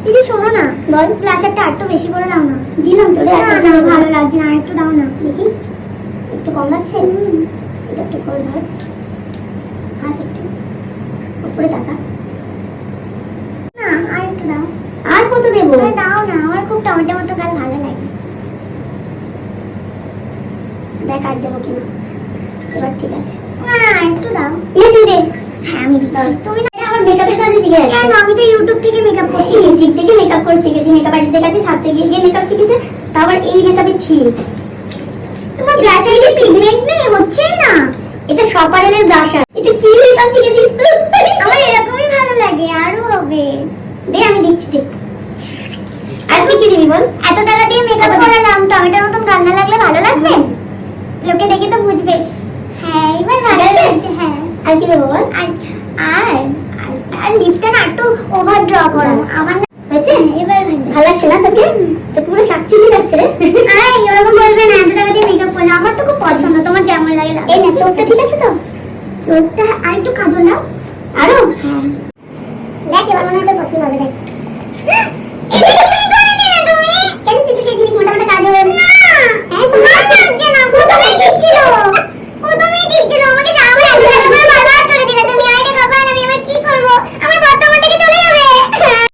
দিদি শোনো না, বল ফ্ল্যাশারটা একটু বেশি করে দাও না। দিলাম তো রে, একটা ভালো লাগছে না, একটু দাও না দেখি। একটু কম লাগছে? এটা একটু করে দাও। হাস একটু উপরে টাকা না, আর একটু দাও। আর কত দেবো? দাও না, আমার খুব টমেটো মতো গাল ভালো লাগে। দেখ আর দেবো কিনা। এবার ঠিক আছে, না একটু দাও। তুই দে। হ্যাঁ আমি দিতাম। তুমি আমার মেকআপের কাজ শিখে গেছো। কেন? আমি তো ইউটিউব থেকে মেকআপ করছি, ইউটিউব থেকে মেকআপ কোর্স শিখেছি, মেকআপ আর্টিস্টের কাছে সাথে গিয়ে মেকআপ শিখেছে। তারপর এই মেকআপে ছিল। তোমার ব্রাশারে কি পিগমেন্ট নেই? হচ্ছেই না। এটা সপারেলের ব্রাশার। এটা কি মেকআপ শিখেছিস তুই? আমার এরকমই ভালো লাগে, আরো হবে। দে আমি দিচ্ছি, দে। আর কি কি দিবি বল? এত টাকা দিয়ে মেকআপ করালাম, টমেটোর মতন গাল না লাগলে ভালো লাগবে? লোকে দেখে তো বুঝবে। হ্যাঁ এবার ভালো লাগছে। হ্যাঁ আর কি দেবো বল? আর লিপটা না একটু ওভার ড্র করা। আমার হয়েছে? এবার ভালো লাগছে না তোকে? তো পুরো শাকচুলি লাগছে রে। আয় এরকম বলবে না, এত টাকা দিয়ে মেকআপ করলে। আমার তো খুব পছন্দ, তোমার যেমন লাগে। এই না, চোখটা ঠিক আছে তো? চোখটা আর একটু কাজল নাও। আরো? হ্যাঁ দেখ, এবার মনে হয় তোর পছন্দ হবে। দেখ